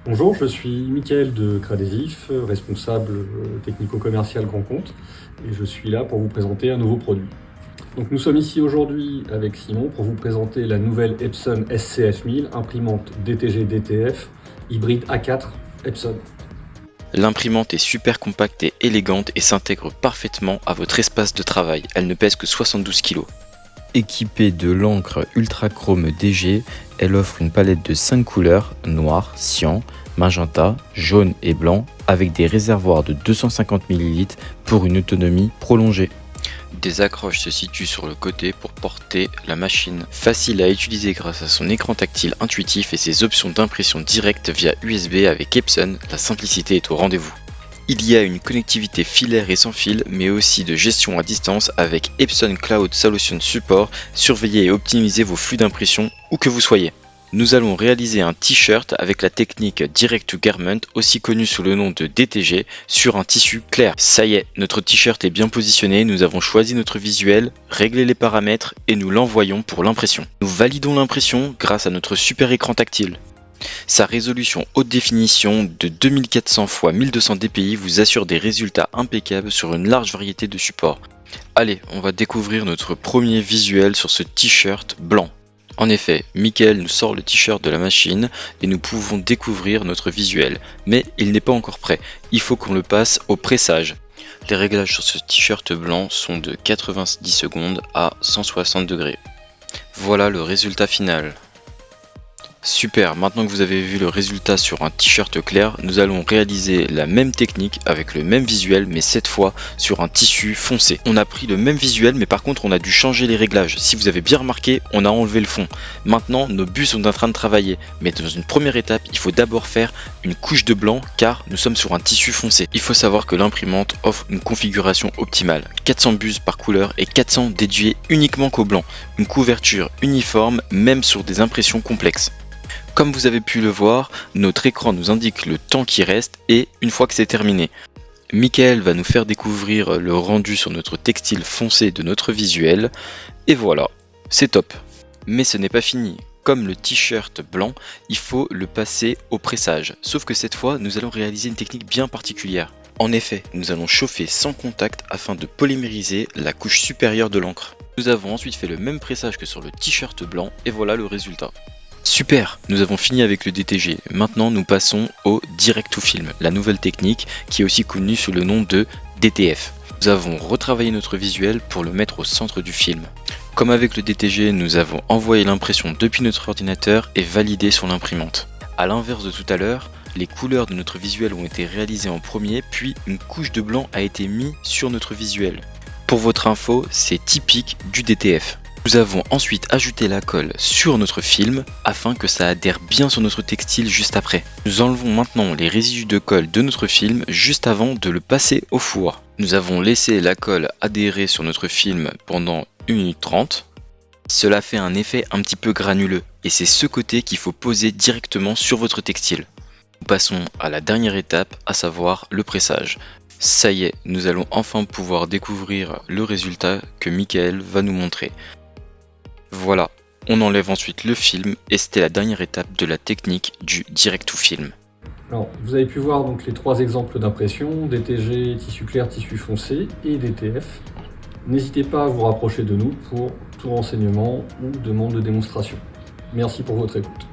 Bonjour, je suis Mickaël de Cradésif, responsable technico-commercial grand compte, et je suis là pour vous présenter un nouveau produit. Donc nous sommes ici aujourd'hui avec Simon pour vous présenter la nouvelle Epson SCF 1000, imprimante DTG DTF, hybride A4 Epson. L'imprimante est super compacte et élégante et s'intègre parfaitement à votre espace de travail. Elle ne pèse que 72 kg. Équipée de l'encre Ultrachrome DG, elle offre une palette de 5 couleurs, noir, cyan, magenta, jaune et blanc, avec des réservoirs de 250 ml pour une autonomie prolongée. Des accroches se situent sur le côté pour porter la machine. Facile à utiliser grâce à son écran tactile intuitif et ses options d'impression directe via USB avec Epson, la simplicité est au rendez-vous. Il y a une connectivité filaire et sans fil, mais aussi de gestion à distance avec Epson Cloud Solution Support. Surveillez et optimisez vos flux d'impression où que vous soyez. Nous allons réaliser un t-shirt avec la technique Direct to Garment, aussi connue sous le nom de DTG, sur un tissu clair. Ça y est, notre t-shirt est bien positionné, nous avons choisi notre visuel, réglé les paramètres et nous l'envoyons pour l'impression. Nous validons l'impression grâce à notre super écran tactile. Sa résolution haute définition de 2400 x 1200 dpi vous assure des résultats impeccables sur une large variété de supports. Allez, on va découvrir notre premier visuel sur ce t-shirt blanc. En effet, Mickaël nous sort le t-shirt de la machine et nous pouvons découvrir notre visuel. Mais il n'est pas encore prêt, il faut qu'on le passe au pressage. Les réglages sur ce t-shirt blanc sont de 90 secondes à 160 degrés. Voilà le résultat final. Super, maintenant que vous avez vu le résultat sur un t-shirt clair, nous allons réaliser la même technique avec le même visuel mais cette fois sur un tissu foncé. On a pris le même visuel mais par contre on a dû changer les réglages. Si vous avez bien remarqué, on a enlevé le fond. Maintenant nos bus sont en train de travailler, mais dans une première étape, il faut d'abord faire une couche de blanc car nous sommes sur un tissu foncé. Il faut savoir que l'imprimante offre une configuration optimale. 400 bus par couleur et 400 dédiés uniquement qu'au blanc. Une couverture uniforme même sur des impressions complexes. Comme vous avez pu le voir, notre écran nous indique le temps qui reste et une fois que c'est terminé. Mickaël va nous faire découvrir le rendu sur notre textile foncé de notre visuel. Et voilà, c'est top. Mais ce n'est pas fini. Comme le t-shirt blanc, il faut le passer au pressage. Sauf que cette fois, nous allons réaliser une technique bien particulière. En effet, nous allons chauffer sans contact afin de polymériser la couche supérieure de l'encre. Nous avons ensuite fait le même pressage que sur le t-shirt blanc et voilà le résultat. Super, nous avons fini avec le DTG. Maintenant, nous passons au Direct to Film, la nouvelle technique qui est aussi connue sous le nom de DTF. Nous avons retravaillé notre visuel pour le mettre au centre du film. Comme avec le DTG, nous avons envoyé l'impression depuis notre ordinateur et validé sur l'imprimante. A l'inverse de tout à l'heure, les couleurs de notre visuel ont été réalisées en premier, puis une couche de blanc a été mise sur notre visuel. Pour votre info, c'est typique du DTF. Nous avons ensuite ajouté la colle sur notre film afin que ça adhère bien sur notre textile juste après. Nous enlevons maintenant les résidus de colle de notre film juste avant de le passer au four. Nous avons laissé la colle adhérer sur notre film pendant 1 minute 30. Cela fait un effet un petit peu granuleux et c'est ce côté qu'il faut poser directement sur votre textile. Nous passons à la dernière étape, à savoir le pressage. Ça y est, nous allons enfin pouvoir découvrir le résultat que Mickaël va nous montrer. Voilà, on enlève ensuite le film et c'était la dernière étape de la technique du Direct to Film. Alors, vous avez pu voir donc les 3 exemples d'impression, DTG, tissu clair, tissu foncé et DTF. N'hésitez pas à vous rapprocher de nous pour tout renseignement ou demande de démonstration. Merci pour votre écoute.